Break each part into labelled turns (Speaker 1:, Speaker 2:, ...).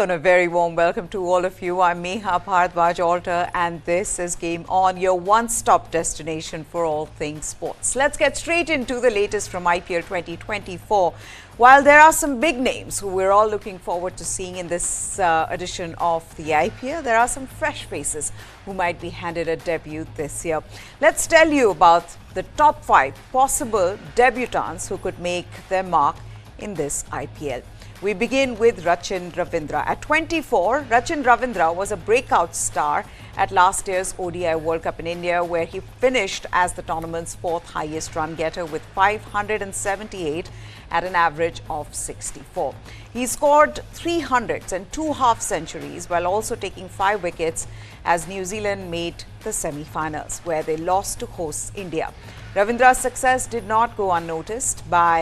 Speaker 1: Hello and a very warm welcome to all of you. I'm Meha Bharadwaj Alter and this is Game On, your one-stop destination for all things sports. Let's get straight into the latest from IPL 2024. While there are some big names who we're all looking forward to seeing in this edition of the IPL, there are some fresh faces who might be handed a debut this year. Let's tell you about the top 5 possible debutants who could make their mark in this IPL. We begin with Rachin Ravindra. At 24, Rachin Ravindra was a breakout star at last year's ODI World Cup in India, where he finished as the tournament's 4th highest run getter with 578 at an average of 64. He scored 300s and 2 half-centuries while also taking 5 wickets as New Zealand made the semi-finals, where they lost to hosts India. Ravindra's success did not go unnoticed by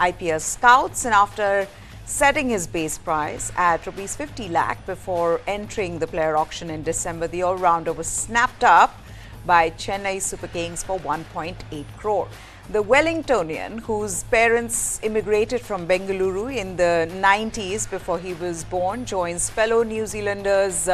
Speaker 1: IPL scouts, and after setting his base price at Rs 50 lakh before entering the player auction in December, the all-rounder was snapped up by Chennai Super Kings for 1.8 crore. The Wellingtonian, whose parents immigrated from Bengaluru in the 90s before he was born, joins fellow New Zealanders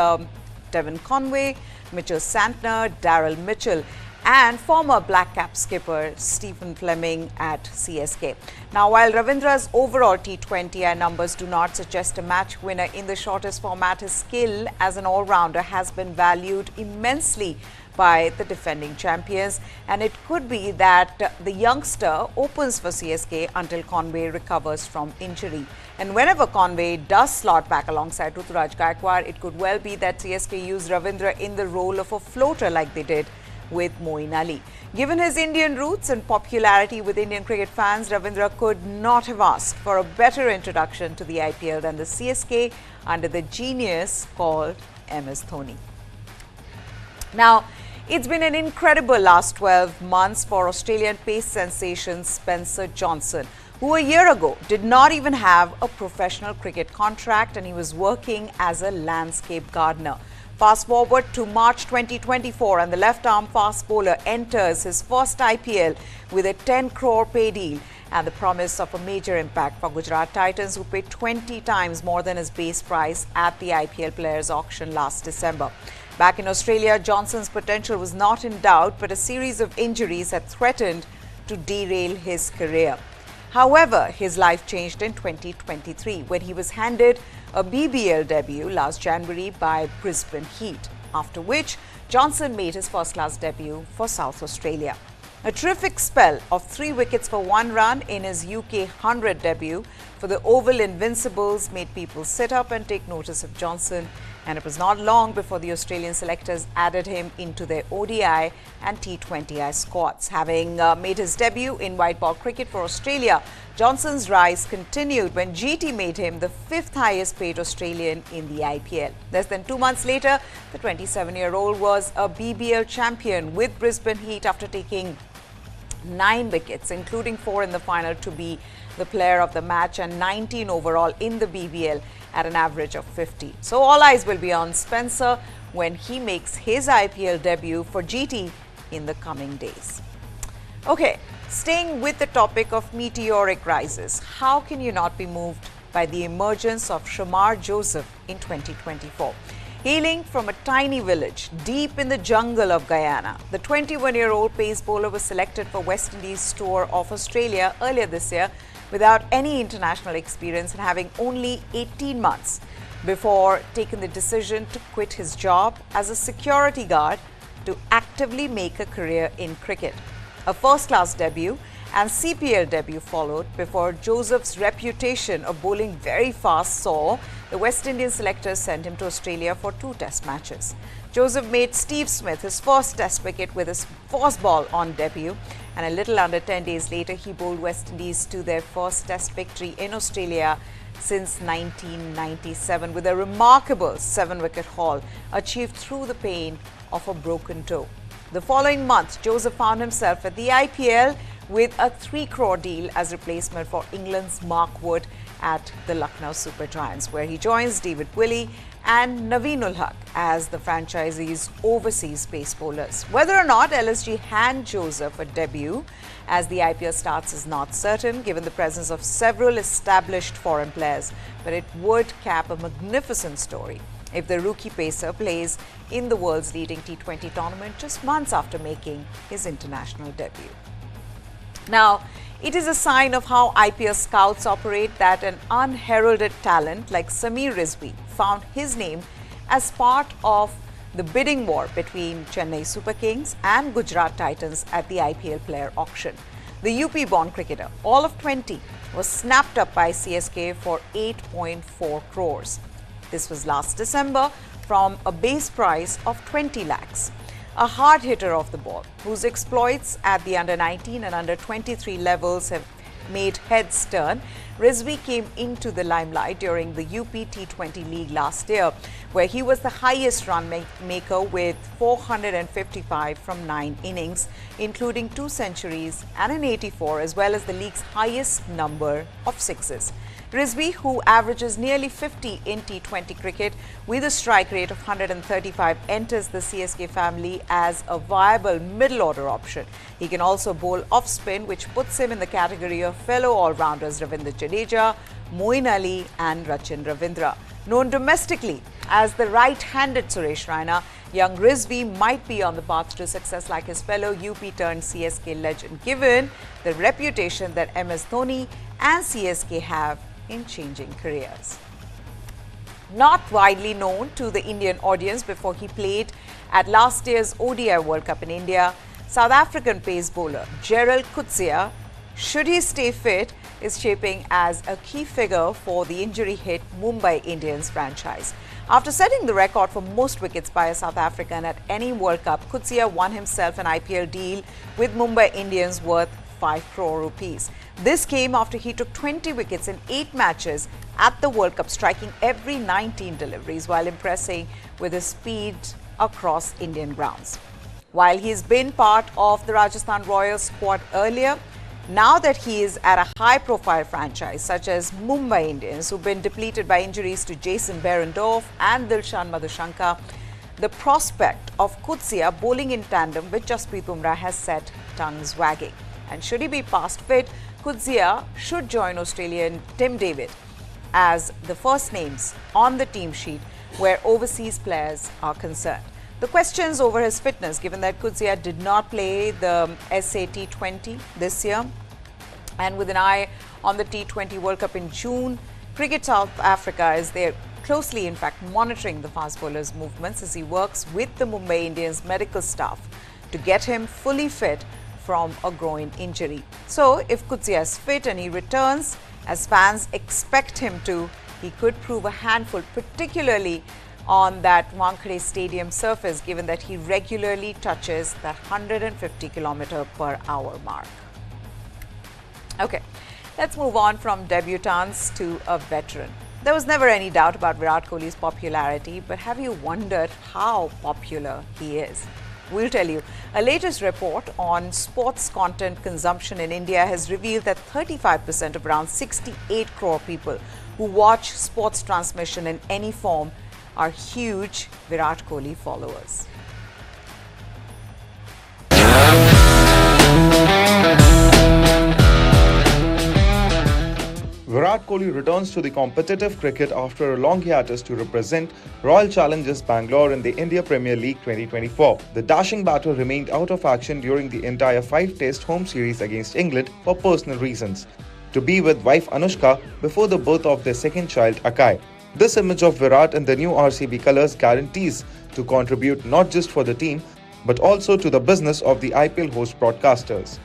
Speaker 1: Devon Conway, Mitchell Santner, Daryl Mitchell and former Black Cap skipper Stephen Fleming at CSK. Now, while Ravindra's overall T20I numbers do not suggest a match winner in the shortest format, his skill as an all-rounder has been valued immensely by the defending champions, and it could be that the youngster opens for CSK until Conway recovers from injury. And whenever Conway does slot back alongside Ruturaj Gaikwad, it could well be that CSK use Ravindra in the role of a floater like they did with Moeen Ali. Given his Indian roots and popularity with Indian cricket fans, Ravindra could not have asked for a better introduction to the IPL than the CSK under the genius called MS Dhoni. Now, it's been an incredible last 12 months for Australian pace sensation Spencer Johnson, who a year ago did not even have a professional cricket contract and he was working as a landscape gardener. Fast forward to March 2024 and the left-arm fast bowler enters his first IPL with a 10 crore pay deal and the promise of a major impact for Gujarat Titans, who paid 20 times more than his base price at the IPL Players Auction last December. Back in Australia, Johnson's potential was not in doubt, but a series of injuries had threatened to derail his career. However, his life changed in 2023 when he was handed a BBL debut last January by Brisbane Heat, after which Johnson made his first-class debut for South Australia. A terrific spell of 3 wickets for 1 run in his UK 100 debut for the Oval Invincibles made people sit up and take notice of Johnson, and it was not long before the Australian selectors added him into their ODI and T20I squads. Having made his debut in white ball cricket for Australia, Johnson's rise continued when GT made him the 5th highest paid Australian in the IPL. Less than 2 months later, the 27-year-old was a BBL champion with Brisbane Heat after taking 9 wickets, including 4 in the final, to be the player of the match, and 19 overall in the BBL at an average of 50. So all eyes will be on Spencer when he makes his IPL debut for GT in the coming days. Okay, staying with the topic of meteoric rises, how can you not be moved by the emergence of Shamar Joseph in 2024? Hailing from a tiny village deep in the jungle of Guyana, the 21-year-old pace bowler was selected for West Indies tour of Australia earlier this year without any international experience and having only 18 months before taking the decision to quit his job as a security guard to actively make a career in cricket. A first-class debut and CPL debut followed before Joseph's reputation of bowling very fast saw the West Indian selectors send him to Australia for 2 test matches. Joseph made Steve Smith his first test wicket with his fast ball on debut, and a little under 10 days later he bowled West Indies to their first test victory in Australia since 1997 with a remarkable 7-wicket haul achieved through the pain of a broken toe. The following month, Joseph found himself at the IPL with a 3 crore deal as replacement for England's Mark Wood at the Lucknow Super Giants, where he joins David Willey and Naveen Haq as the franchisee's overseas pace bowlers. Whether or not LSG hand Joseph a debut as the IPL starts is not certain, given the presence of several established foreign players, but it would cap a magnificent story if the rookie pacer plays in the world's leading T20 tournament just months after making his international debut. Now, it is a sign of how IPL scouts operate that an unheralded talent like Sameer Rizvi found his name as part of the bidding war between Chennai Super Kings and Gujarat Titans at the IPL player auction. The UP-born cricketer, all of 20, was snapped up by CSK for 8.4 crores. This was last December from a base price of 20 lakhs. A hard hitter off the ball, whose exploits at the under-19 and under-23 levels have made heads turn, Rizvi came into the limelight during the UP T20 League last year, where he was the highest run maker with 455 from 9 innings, including 2 centuries and an 84, as well as the league's highest number of sixes. Rizvi, who averages nearly 50 in T20 cricket with a strike rate of 135, enters the CSK family as a viable middle-order option. He can also bowl off-spin, which puts him in the category of fellow all-rounders Ravindra Jadeja, Moeen Ali and Rachin Ravindra. Known domestically as the right-handed Suresh Raina, young Rizvi might be on the path to success like his fellow UP-turned-CSK legend, given the reputation that MS Dhoni and CSK have in changing careers. Not widely known to the Indian audience before he played at last year's ODI World Cup in India, South African pace bowler Gerald Coetzee, should he stay fit, is shaping as a key figure for the injury-hit Mumbai Indians franchise. After setting the record for most wickets by a South African at any World Cup, Coetzee won himself an IPL deal with Mumbai Indians worth 5 crore rupees. This came after he took 20 wickets in 8 matches at the World Cup, striking every 19 deliveries while impressing with his speed across Indian grounds. While he's been part of the Rajasthan Royals squad earlier, now that he is at a high-profile franchise such as Mumbai Indians, who've been depleted by injuries to Jason Behrendorff and Dilshan Madhushanka, the prospect of Coetzee bowling in tandem with Jasprit Bumrah has set tongues wagging. And should he be past fit, Coetzee should join Australian Tim David as the first names on the team sheet where overseas players are concerned. The questions over his fitness, given that Coetzee did not play the SAT20 this year, and with an eye on the T20 World Cup in June, Cricket South Africa is there closely, in fact, monitoring the fast bowler's movements as he works with the Mumbai Indians medical staff to get him fully fit from a groin injury. So, if Coetzee is fit and he returns, as fans expect him to, he could prove a handful, particularly on that Wankhede Stadium surface, given that he regularly touches that 150 km/h mark. Okay, let's move on from debutants to a veteran. There was never any doubt about Virat Kohli's popularity, but have you wondered how popular he is? We'll tell you. A latest report on sports content consumption in India has revealed that 35% of around 68 crore people who watch sports transmission in any form are huge Virat Kohli followers.
Speaker 2: Virat Kohli returns to the competitive cricket after a long hiatus to represent Royal Challengers Bangalore in the India Premier League 2024. The dashing batter remained out of action during the entire 5-test home series against England for personal reasons, to be with wife Anushka before the birth of their second child Akai. This image of Virat in the new RCB colours guarantees to contribute not just for the team but also to the business of the IPL host broadcasters.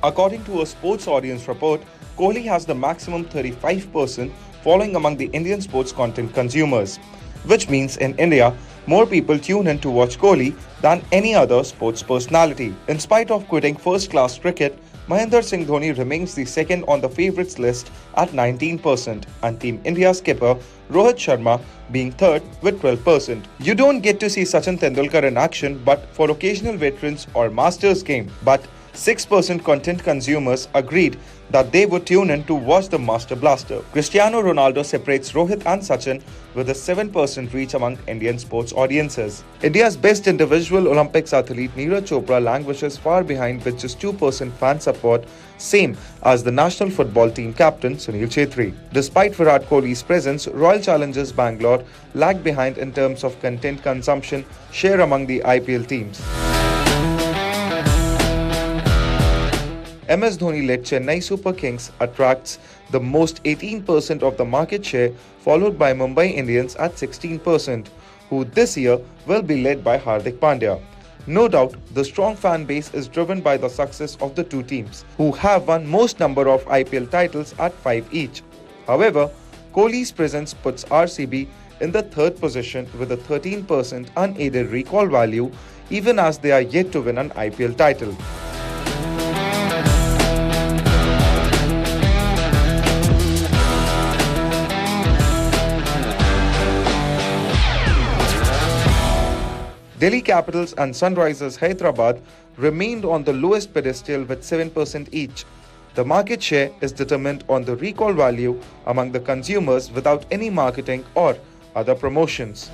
Speaker 2: According to a sports audience report, Kohli has the maximum 35% following among the Indian sports content consumers, which means in India, more people tune in to watch Kohli than any other sports personality. In spite of quitting first-class cricket, Mahendra Singh Dhoni remains the second on the favourites list at 19%, and Team India skipper Rohit Sharma being third with 12%. You don't get to see Sachin Tendulkar in action but for occasional veterans or Masters game, but 6% content consumers agreed that they would tune in to watch the Master Blaster. Cristiano Ronaldo separates Rohit and Sachin with a 7% reach among Indian sports audiences. India's best individual Olympics athlete Neeraj Chopra languishes far behind with just 2% fan support, same as the national football team captain Sunil Chhetri. Despite Virat Kohli's presence, Royal Challengers Bangalore lag behind in terms of content consumption share among the IPL teams. MS Dhoni-led Chennai Super Kings attracts the most 18% of the market share, followed by Mumbai Indians at 16%, who this year will be led by Hardik Pandya. No doubt, the strong fan base is driven by the success of the two teams, who have won most number of IPL titles at 5 each. However, Kohli's presence puts RCB in the third position with a 13% unaided recall value, even as they are yet to win an IPL title. Delhi Capitals and Sunrisers Hyderabad remained on the lowest pedestal with 7% each. The market share is determined on the recall value among the consumers without any marketing or other promotions.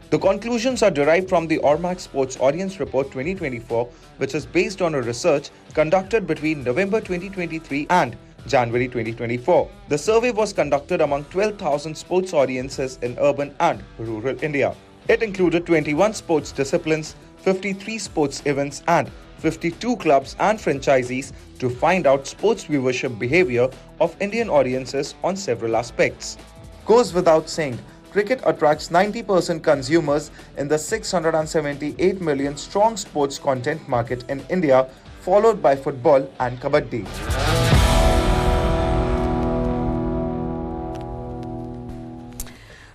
Speaker 2: The conclusions are derived from the Ormax Sports Audience Report 2024, which is based on a research conducted between November 2023 and January 2024. The survey was conducted among 12,000 sports audiences in urban and rural India. It included 21 sports disciplines, 53 sports events and 52 clubs and franchisees to find out sports viewership behavior of Indian audiences on several aspects. Goes without saying, cricket attracts 90% consumers in the 678 million strong sports content market in India, followed by football and kabaddi.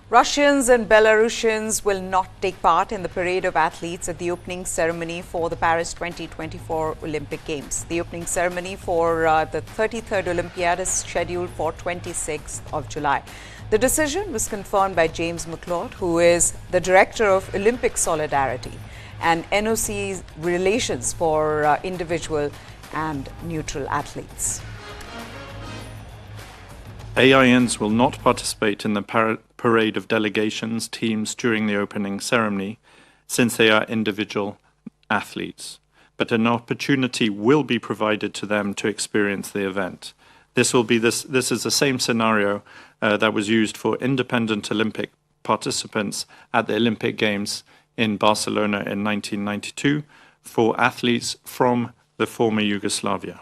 Speaker 1: Russians and Belarusians will not take part in the parade of athletes at the opening ceremony for the Paris 2024 Olympic Games. The opening ceremony for the 33rd Olympiad is scheduled for 26th of July. The decision was confirmed by James McLeod, who is the Director of Olympic Solidarity and NOC Relations for individual and neutral athletes.
Speaker 3: AINs will not participate in the parade of delegations teams during the opening ceremony, since they are individual athletes, but an opportunity will be provided to them to experience the event. This is the same scenario that was used for independent Olympic participants at the Olympic Games in Barcelona in 1992 for athletes from the former Yugoslavia.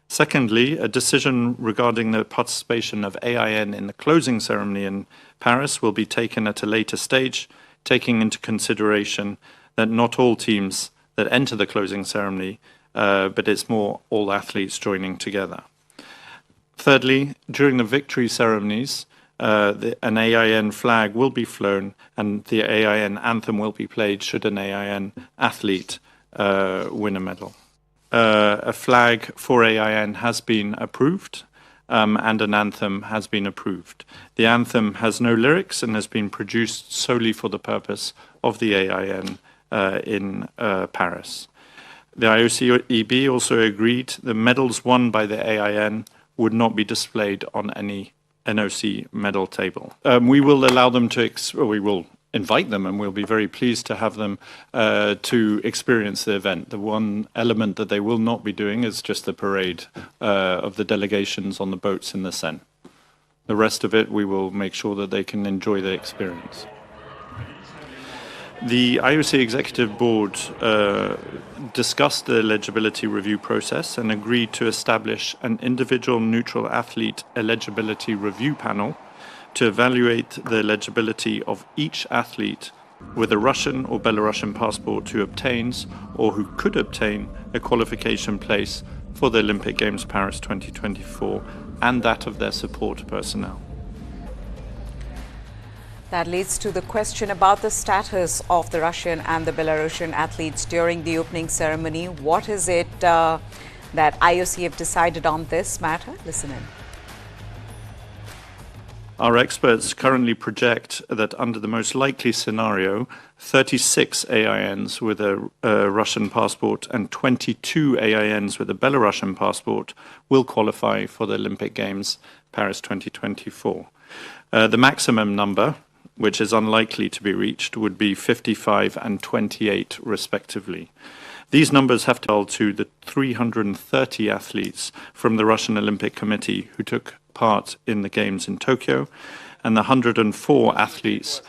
Speaker 3: Secondly, a decision regarding the participation of AIN in the closing ceremony in Paris will be taken at a later stage, taking into consideration that not all teams that enter the closing ceremony, but it's more all athletes joining together. Thirdly, during the victory ceremonies, an AIN flag will be flown and the AIN anthem will be played should an AIN athlete win a medal. A flag for AIN has been approved and an anthem has been approved. The anthem has no lyrics and has been produced solely for the purpose of the AIN in Paris. The IOC-EB also agreed the medals won by the AIN would not be displayed on any NOC medal table. We will allow them to, we will invite them, and we'll be very pleased to have them to experience the event. The one element that they will not be doing is just the parade of the delegations on the boats in the Seine. The rest of it, we will make sure that they can enjoy the experience. The IOC Executive Board discussed the eligibility review process and agreed to establish an individual neutral athlete eligibility review panel to evaluate the eligibility of each athlete with a Russian or Belarusian passport who obtains or who could obtain a qualification place for the Olympic Games Paris 2024 and that of their support personnel.
Speaker 1: That leads to the question about the status of the Russian and the Belarusian athletes during the opening ceremony. What is it that IOC have decided on this matter? Listen in.
Speaker 3: Our experts currently project that under the most likely scenario, 36 AINs with a Russian passport and 22 AINs with a Belarusian passport will qualify for the Olympic Games Paris 2024. The maximum number, which is unlikely to be reached, would be 55 and 28 respectively. These numbers have to tell to the 330 athletes from the Russian Olympic Committee who took part in the Games in Tokyo, and the 104 athletes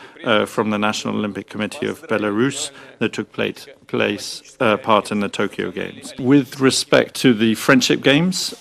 Speaker 3: from the National Olympic Committee of Belarus that took part in the Tokyo Games. With respect to the Friendship Games,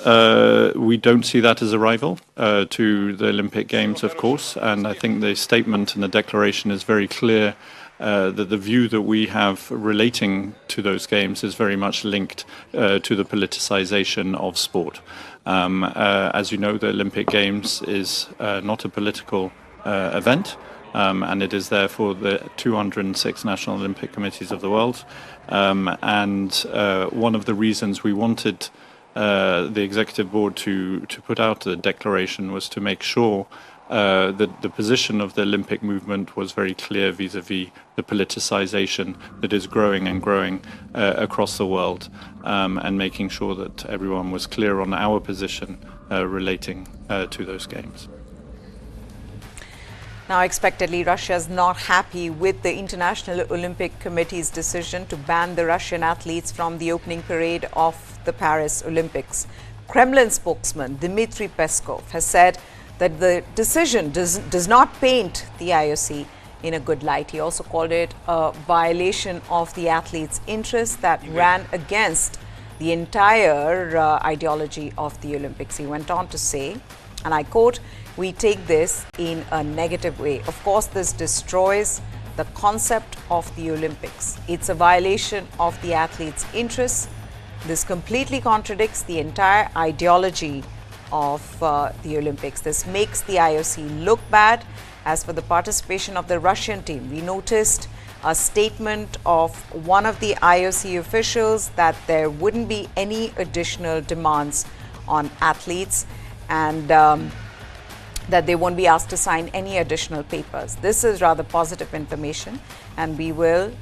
Speaker 3: we don't see that as a rival to the Olympic Games, of course, and I think the statement and the declaration is very clear that the view that we have relating to those games is very much linked to the politicization of sport. As you know, the Olympic Games is not a political event, and it is there for the 206 national Olympic committees of the world. And one of the reasons we wanted the executive board to put out the declaration was to make sure that the position of the Olympic movement was very clear vis-à-vis the politicization that is growing and growing across the world, and making sure that everyone was clear on our position relating to those games.
Speaker 1: Now, expectedly, Russia is not happy with the International Olympic Committee's decision to ban the Russian athletes from the opening parade of the Paris Olympics. Kremlin spokesman Dmitry Peskov has said that the decision does not paint the IOC in a good light. He also called it a violation of the athletes' interests that ran against the entire ideology of the Olympics. He went on to say, and I quote, "We take this in a negative way. Of course, this destroys the concept of the Olympics. It's a violation of the athletes' interests. This completely contradicts the entire ideology of the Olympics. This makes the IOC look bad." As for the participation of the Russian team, we noticed a statement of one of the IOC officials that there wouldn't be any additional demands on athletes, and that they won't be asked to sign any additional papers. This is rather positive information, and we will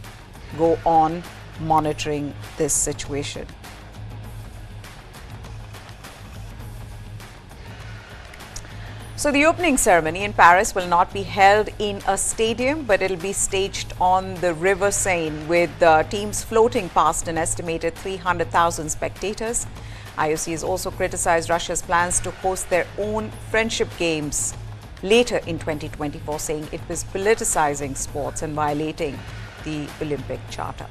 Speaker 1: go on monitoring this situation. So the opening ceremony in Paris will not be held in a stadium, but it'll be staged on the River Seine, with teams floating past an estimated 300,000 spectators. IOC has also criticized Russia's plans to host their own Friendship Games later in 2024, saying it was politicizing sports and violating the Olympic Charter.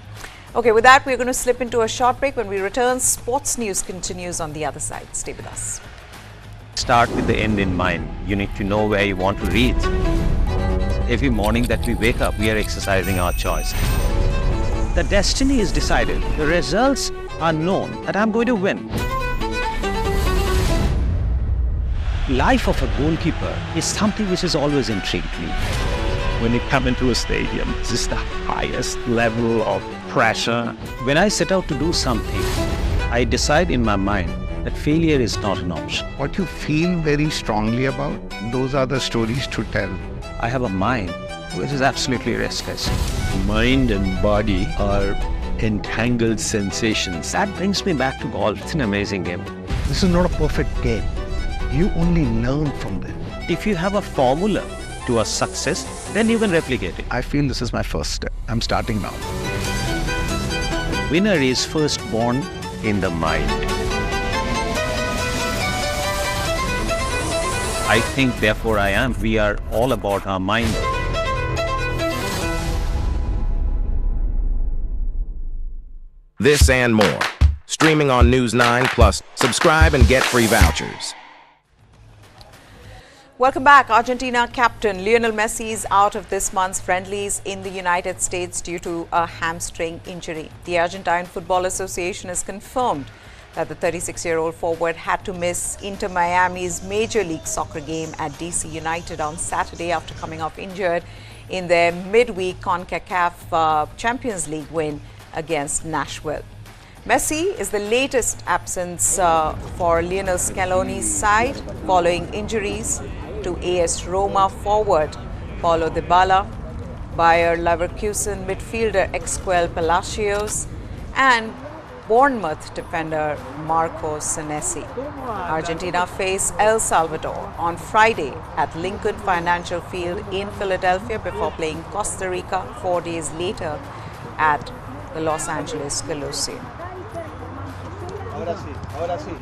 Speaker 1: Okay, with that, we're going to slip into a short break. When we return, sports news continues on the other side. Stay with us.
Speaker 4: Start with the end in mind. You need to know where you want to reach. Every morning that we wake up, we are exercising our choice. The destiny is decided. The results are known that I'm going to win. Life of a goalkeeper is something which has always intrigued me.
Speaker 5: When you come into a stadium, this is the highest level of pressure.
Speaker 4: When I set out to do something, I decide in my mind that failure is not an option.
Speaker 6: What you feel very strongly about, those are the stories to tell.
Speaker 4: I have a mind which is absolutely restless.
Speaker 5: Mind and body are entangled sensations.
Speaker 4: That brings me back to golf. It's an amazing game.
Speaker 6: This is not a perfect game. You only learn from them.
Speaker 4: If you have a formula to a success, then you can replicate it.
Speaker 6: I feel this is my first step. I'm starting now.
Speaker 4: Winner is first born in the mind. I think, therefore I am. We are all about our mind.
Speaker 7: This and more. Streaming on News9, plus subscribe and get free vouchers.
Speaker 1: Welcome back. Argentina captain Lionel Messi is out of this month's friendlies in the United States due to a hamstring injury. The Argentine Football Association has confirmed that the 36-year-old forward had to miss Inter Miami's Major League Soccer game at DC United on Saturday after coming off injured in their midweek CONCACAF Champions League win against Nashville. Messi is the latest absence for Lionel Scaloni's side following injuries to AS Roma forward Paulo Dybala, Bayer Leverkusen midfielder Exquel Palacios, and Bournemouth defender Marco Senesi. Argentina face El Salvador on Friday at Lincoln Financial Field in Philadelphia before playing Costa Rica 4 days later at the Los Angeles Coliseum.
Speaker 2: Ahora sí.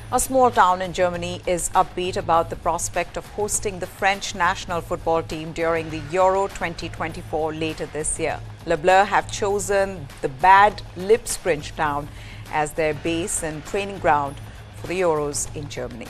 Speaker 1: A small town in Germany is upbeat about the prospect of hosting the French national football team during the Euro 2024 later this year. Le Bleu have chosen the Bad Lippspringe town as their base and training ground for the Euros in Germany.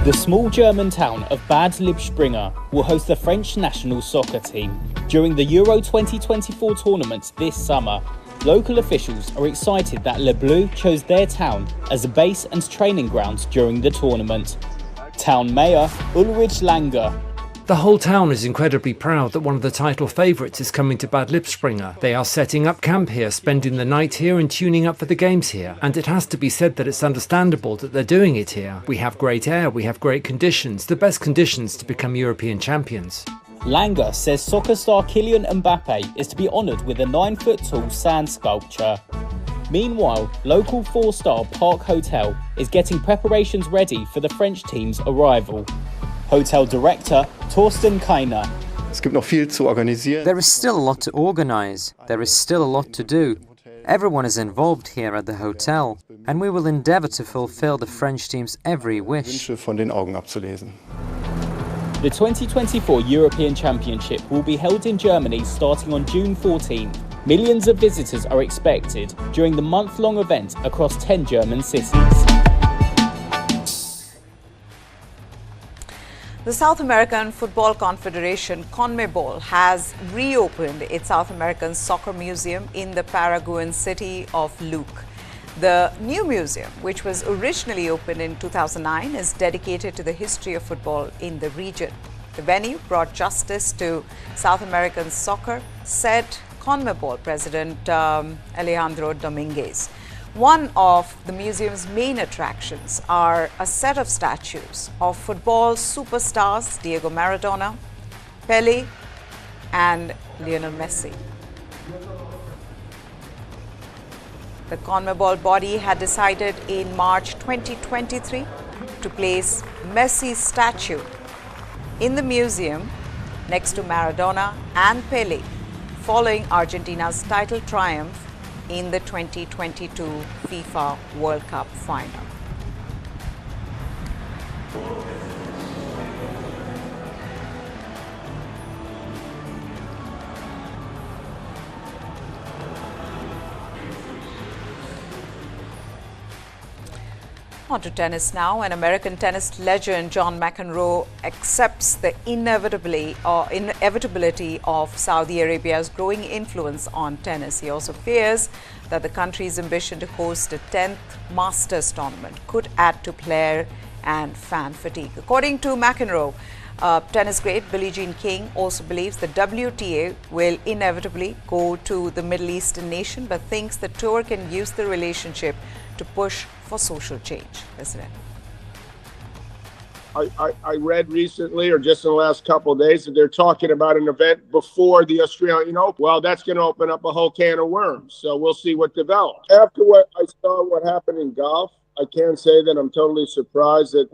Speaker 8: The small German town of Bad Lippspringe will host the French national soccer team during the Euro 2024 tournament this summer. Local officials are excited that Le Bleu chose their town as a base and training ground during the tournament. Town Mayor Ulrich Langer.
Speaker 9: The whole town is incredibly proud that one of the title favourites is coming to Bad Lippspringe. They are setting up camp here, spending the night here and tuning up for the games here. And it has to be said that it's understandable that they're doing it here. We have great air, we have great conditions, the best conditions to become European champions.
Speaker 8: Langer says soccer star Kylian Mbappe is to be honoured with a 9-foot-tall sand sculpture. Meanwhile, local 4-star Park Hotel is getting preparations ready for the French team's arrival. Hotel director Thorsten Keiner.
Speaker 10: There is still a lot to organise. There is still a lot to do. Everyone is involved here at the hotel, and we will endeavour to fulfil the French team's every wish.
Speaker 8: The 2024 European Championship will be held in Germany starting on June 14th. Millions of visitors are expected during the month-long event across 10 German cities.
Speaker 1: The South American Football Confederation, CONMEBOL, has reopened its South American Soccer Museum in the Paraguayan city of Luque. The new museum, which was originally opened in 2009, is dedicated to the history of football in the region. The venue brought justice to South American soccer, said CONMEBOL President Alejandro Dominguez. One of the museum's main attractions are a set of statues of football superstars Diego Maradona, Pelé, and Lionel Messi. The CONMEBOL body had decided in March 2023 to place Messi's statue in the museum next to Maradona and Pelé, following Argentina's title triumph in the 2022 FIFA World Cup final. On to tennis now. An American tennis legend, John McEnroe, accepts the inevitability of Saudi Arabia's growing influence on tennis. He also fears that the country's ambition to host a 10th Masters tournament could add to player and fan fatigue. According to McEnroe, tennis great Billie Jean King also believes the WTA will inevitably go to the Middle Eastern nation, but thinks the tour can use the relationship to push for social change. Listen in.
Speaker 11: I read recently, or just in the last couple of days, that they're talking about an event before the Australian Open. Well, that's going to open up a whole can of worms. So we'll see what develops. After what I saw, what happened in golf, I can't say that I'm totally surprised that,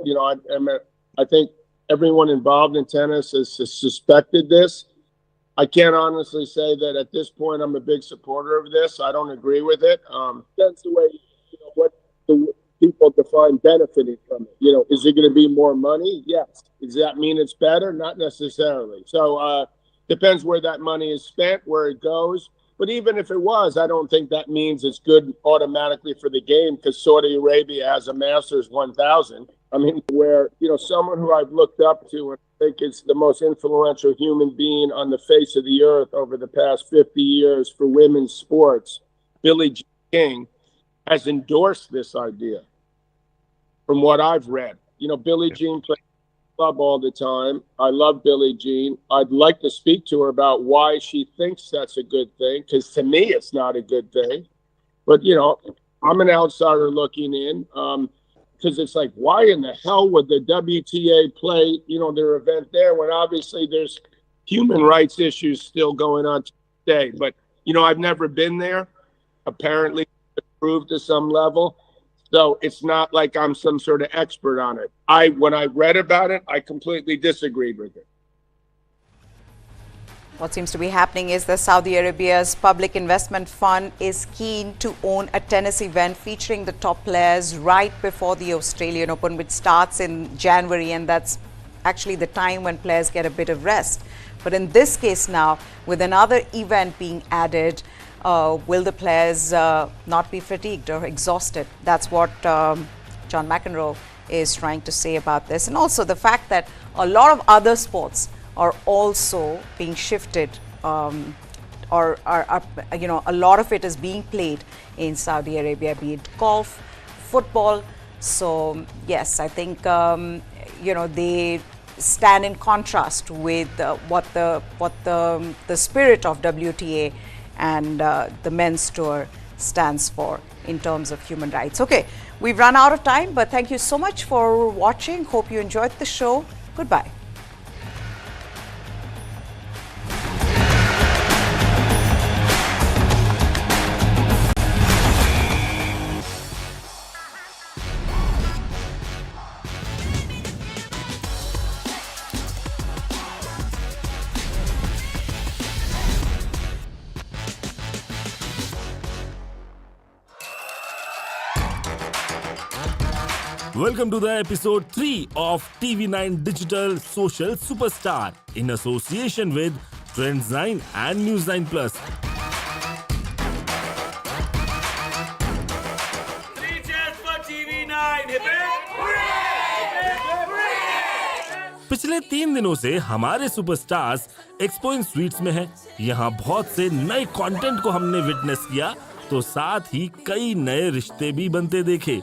Speaker 11: I think everyone involved in tennis has suspected this. I can't honestly say that at this point I'm a big supporter of this. I don't agree with it. That's the way, what the people define benefiting from it. Is it going to be more money? Yes. Does that mean it's better? Not necessarily. So depends where that money is spent, where it goes. But even if it was, I don't think that means it's good automatically for the game, because Saudi Arabia has a Masters 1000. I mean, where, someone who I've looked up to and I think is the most influential human being on the face of the earth over the past 50 years for women's sports, Billie Jean King, has endorsed this idea from what I've read. Billie Jean played club all the time. I love Billie Jean. I'd like to speak to her about why she thinks that's a good thing, because to me, it's not a good thing. But, you know, I'm an outsider looking in, because it's like, why in the hell would the WTA play, you know, their event there when obviously there's human rights issues still going on today? But, you know, I've never been there. Apparently, it's approved to some level. So it's not like I'm some sort of expert on it. When I read about it, I completely disagreed with it.
Speaker 1: What seems to be happening is that Saudi Arabia's public investment fund is keen to own a tennis event featuring the top players right before the Australian Open, which starts in January, and that's actually the time when players get a bit of rest. But in this case now, with another event being added, will the players not be fatigued or exhausted? That's what John McEnroe is trying to say about this. And also the fact that a lot of other sports are also being shifted, or you know, a lot of it is being played in Saudi Arabia, be it golf, football. So yes, I think you know, they stand in contrast with what the spirit of WTA and the men's tour stands for in terms of human rights. Okay, we've run out of time, but thank you so much for watching. Hope you enjoyed the show. Goodbye.
Speaker 12: Welcome to the episode 3 of TV9 Digital Social Superstar in association with Trends9 and News9 Plus.
Speaker 13: 3 cheers for TV9. Hip hip.
Speaker 12: पिछले 3 दिनों से हमारे superstars expo इन sweets में हैं। यहाँ बहुत से नए कंटेंट को हमने विटनेस किया, तो साथ ही कई नए रिश्ते भी बनते देखे।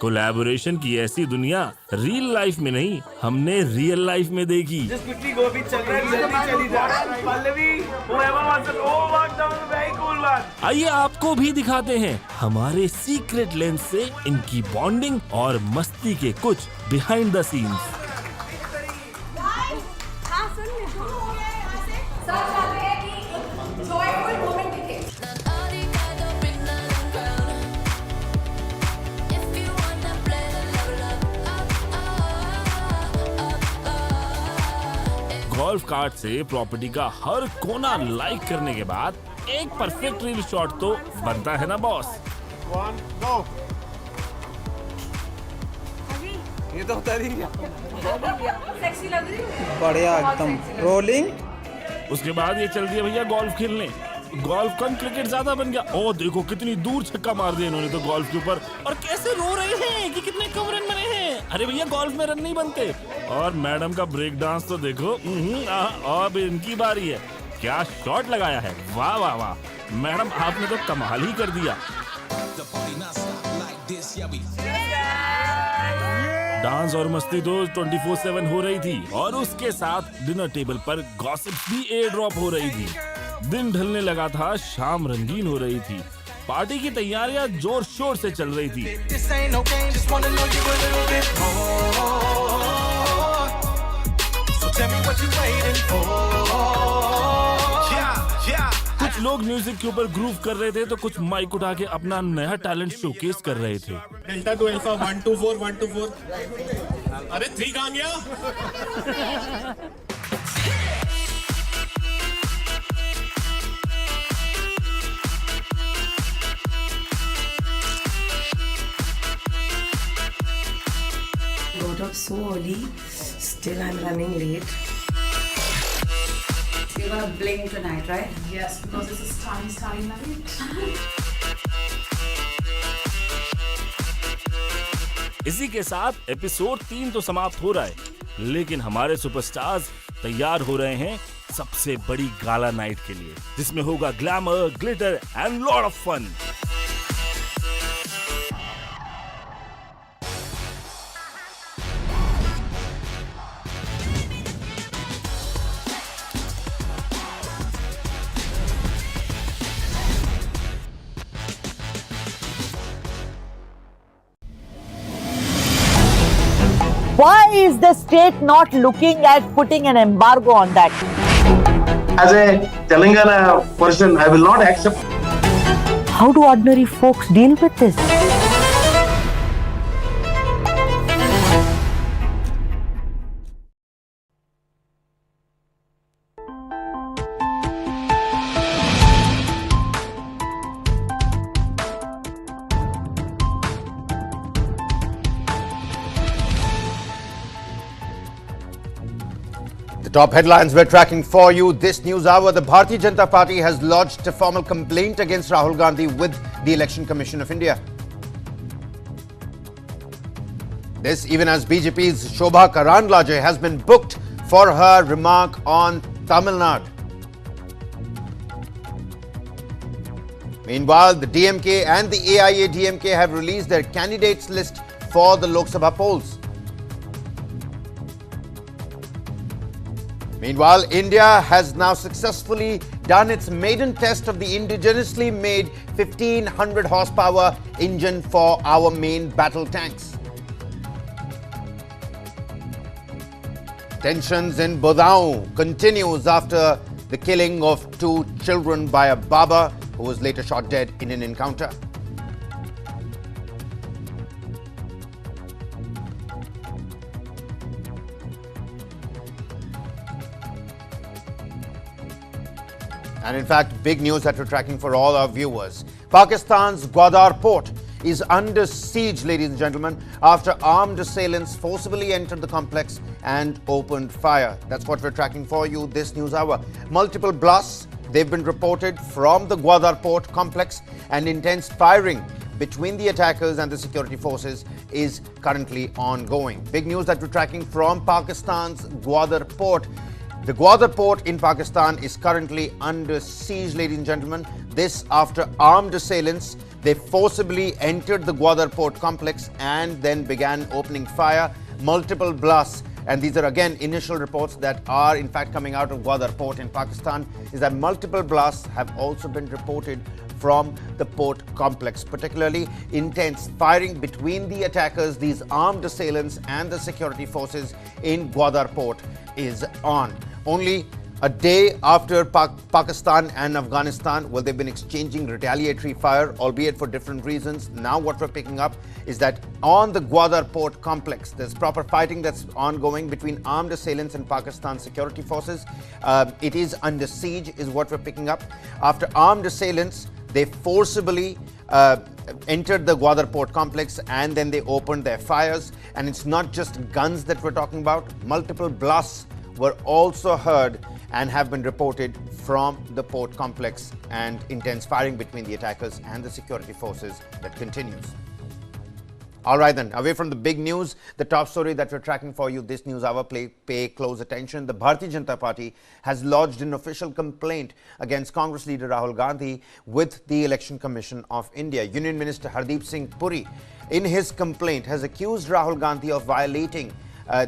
Speaker 12: कोलैबोरेशन की ऐसी दुनिया रियल लाइफ में नहीं, हमने रियल लाइफ में देखी। आइए आपको भी दिखाते हैं हमारे सीक्रेट लेंस से इनकी बॉन्डिंग और मस्ती के कुछ behind the scenes. Golf cart से प्रॉपर्टी का हर कोना लाइक करने के बाद एक परफेक्ट रील शॉट तो बनता है ना बॉस।
Speaker 14: ये तो बढ़िया एकदम रोलिंग।
Speaker 12: उसके बाद ये चल दिया भैया गोल्फ खेलने। गोल्फ कम क्रिकेट ज्यादा बन गया। ओ देखो कितनी दूर छक्का मार दिया इन्होंने तो गोल्फ के ऊपर, और कैसे रो रहे हैं कि कितने कम रन बने हैं। अरे भैया गोल्फ में रन नहीं बनते। और मैडम का ब्रेक डांस तो देखो। अब इनकी बारी है। क्या शॉट लगाया है, वाह वाह वाह। मैडम आपने तो कमाल ही कर दिया। डांस और मस्ती तो 24/7 हो रही थी, और उसके साथ डिनर टेबल पर गॉसिप्स भी एयर ड्रॉप हो रही थी। दिन ढलने लगा था, शाम रंगीन हो रही थी, पार्टी की तैयारियां जोर शोर से चल रही थी। कुछ लोग म्यूजिक के ऊपर ग्रूव कर रहे थे, तो कुछ माइक उठा के अपना नया टैलेंट शोकेस कर रहे थे।
Speaker 15: Delta two alpha 1 2 4 1 2 4। अरे 3 कहां गया?
Speaker 16: Got up so early, still I'm running late. You're gonna bling tonight, right?
Speaker 17: Yes, because this is starry night.
Speaker 12: इसी के साथ एपिसोड 3 तो समाप्त हो रहा है, लेकिन हमारे सुपरस्टार्स तैयार हो रहे हैं सबसे बड़ी गाला नाइट के लिए, जिसमें होगा glamour, glitter and lot of fun.
Speaker 18: Why is the state not looking at putting an embargo on that?
Speaker 19: As a Telangana person, I will not accept.
Speaker 18: How do ordinary folks deal with this?
Speaker 20: The top headlines we're tracking for you this news hour. The Bharatiya Janata Party has lodged a formal complaint against Rahul Gandhi with the Election Commission of India. This even as BJP's Shobha Karandlaje has been booked for her remark on Tamil Nadu. Meanwhile, the DMK and the AIA-DMK have released their candidates list for the Lok Sabha polls. Meanwhile, India has now successfully done its maiden test of the indigenously made 1500 horsepower engine for our main battle tanks. Tensions in Budaun continues after the killing of 2 children by a Baba who was later shot dead in an encounter. And in fact, big news that we're tracking for all our viewers. Pakistan's Gwadar port is under siege, ladies and gentlemen, after armed assailants forcibly entered the complex and opened fire. That's what we're tracking for you this news hour. Multiple blasts, they've been reported from the Gwadar port complex, and intense firing between the attackers and the security forces is currently ongoing. Big news that we're tracking from Pakistan's Gwadar port. The Gwadar port in Pakistan is currently under siege, ladies and gentlemen. This after armed assailants, they forcibly entered the Gwadar port complex and then began opening fire. Multiple blasts, and these are again initial reports that are in fact coming out of Gwadar port in Pakistan, is that multiple blasts have also been reported from the port complex. Particularly intense firing between the attackers, these armed assailants, and the security forces in Gwadar port is on. Only a day after Pakistan and Afghanistan, well, they've been exchanging retaliatory fire, albeit for different reasons. Now what we're picking up is that on the Gwadar port complex, there's proper fighting that's ongoing between armed assailants and Pakistan security forces. It is under siege is what we're picking up. After armed assailants, they forcibly entered the Gwadar port complex and then they opened their fires. And it's not just guns that we're talking about. Multiple blasts were also heard and have been reported from the port complex, and intense firing between the attackers and the security forces that continues. All right then, away from the big news, the top story that we're tracking for you this news hour, pay close attention. The Bharatiya Janata Party has lodged an official complaint against Congress leader Rahul Gandhi with the Election Commission of India. Union Minister Hardeep Singh Puri, in his complaint, has accused Rahul Gandhi of violating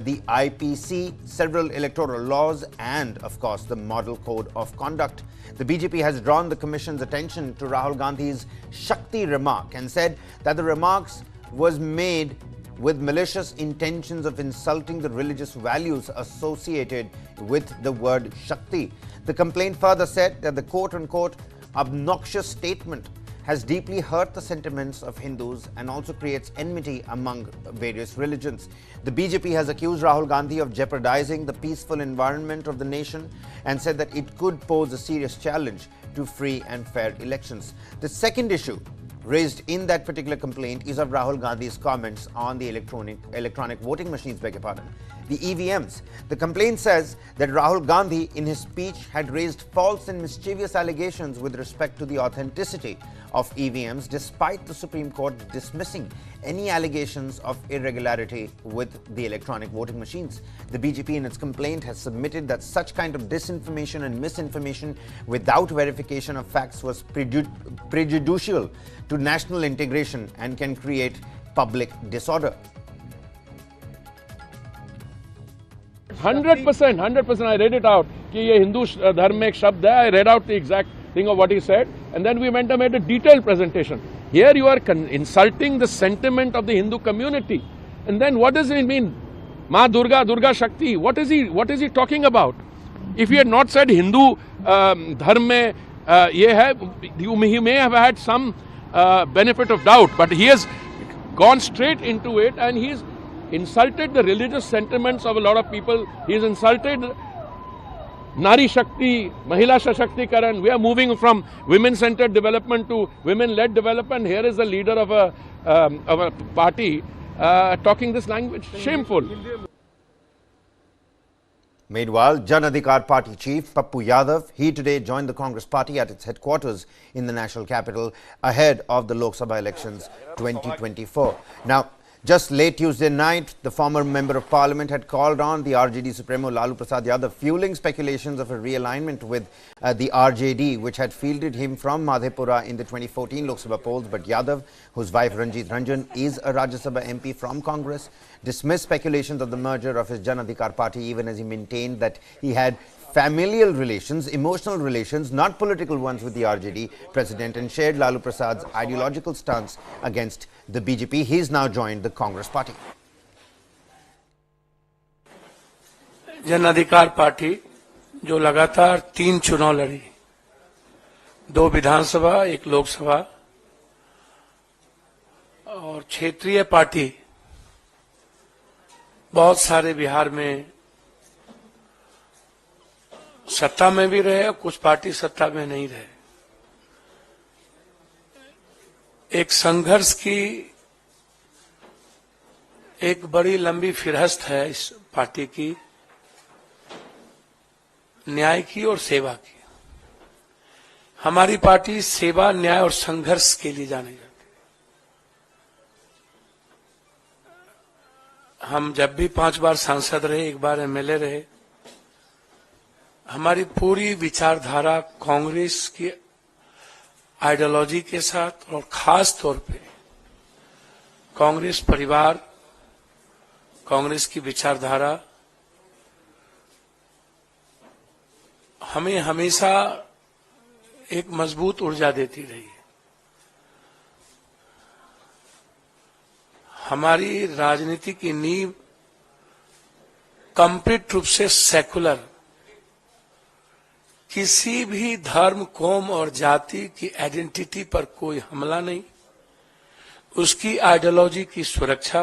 Speaker 20: the IPC, several electoral laws, and of course the Model Code of Conduct. The BJP has drawn the Commission's attention to Rahul Gandhi's Shakti remark and said that the remarks was made with malicious intentions of insulting the religious values associated with the word Shakti. The complaint further said that the quote-unquote obnoxious statement has deeply hurt the sentiments of Hindus and also creates enmity among various religions. The BJP has accused Rahul Gandhi of jeopardizing the peaceful environment of the nation and said that it could pose a serious challenge to free and fair elections. The second issue raised in that particular complaint is of Rahul Gandhi's comments on the electronic voting machines, beg your pardon, the EVMs. The complaint says that Rahul Gandhi in his speech had raised false and mischievous allegations with respect to the authenticity of EVMs, despite the Supreme Court dismissing any allegations of irregularity with the electronic voting machines. The BJP in its complaint has submitted that such kind of disinformation and misinformation without verification of facts was prejudicial to national integration and can create public disorder.
Speaker 21: 100%, I read it out. कि ये हिंदू धर्म में एक शब्द है. I read out the exact thing of what he said, and then we went and made a detailed presentation. Here you are insulting the sentiment of the Hindu community, and then what does it mean? Ma Durga, Durga Shakti. What is he talking about? If he had not said Hindu dharm mein ye hai, he may have had some benefit of doubt, but he has gone straight into it and he's insulted the religious sentiments of a lot of people. He's insulted Nari Shakti, Mahila Shakti-karan. We are moving from women-centered development to women-led development. Here is the leader of a party talking this language. Shameful.
Speaker 20: Meanwhile, Jan Adhikar Party chief Pappu Yadav, he today joined the Congress party at its headquarters in the national capital ahead of the Lok Sabha elections 2024. Now, just late Tuesday night, the former member of parliament had called on the RJD Supremo Lalu Prasad Yadav, fueling speculations of a realignment with the RJD, which had fielded him from Madhepura in the 2014 Lok Sabha polls. But Yadav, whose wife Ranjit Ranjan is a Rajya Sabha MP from Congress, dismissed speculations of the merger of his Jan Adhikar party, even as he maintained that he had familial relations, emotional relations, not political ones with the RJD president, and shared Lalu Prasad's ideological stance against the BJP. He's now joined the Congress party.
Speaker 3: जन अधिकार party जो लगातार 3 चुनाव लड़ी, 2 विधानसभा, 1 लोकसभा, और क्षेत्रीय party बहुत सारे बिहार में सत्ता में भी रहे और कुछ पार्टी सत्ता में नहीं रहे। एक संघर्ष की एक बड़ी लंबी फिरहस्त है इस पार्टी की, न्याय की और सेवा की। हमारी पार्टी सेवा, न्याय और संघर्ष के लिए जानी जाती है। हम जब भी 5 बार सांसद रहे, 1 बार एमएलए रहे, हमारी पूरी विचारधारा कांग्रेस की आइडियोलॉजी के साथ और खास तौर पे कांग्रेस परिवार, कांग्रेस की विचारधारा हमें हमेशा एक मजबूत ऊर्जा देती रही है। हमारी राजनीति की नींव कंप्लीट रूप से सेकुलर, किसी भी धर्म, कौम और जाति की आइडेंटिटी पर कोई हमला नहीं, उसकी आइडियोलॉजी की सुरक्षा,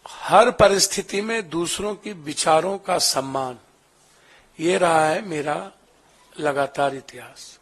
Speaker 3: हर परिस्थिति में दूसरों की विचारों का सम्मान, ये रहा है मेरा लगातार इतिहास।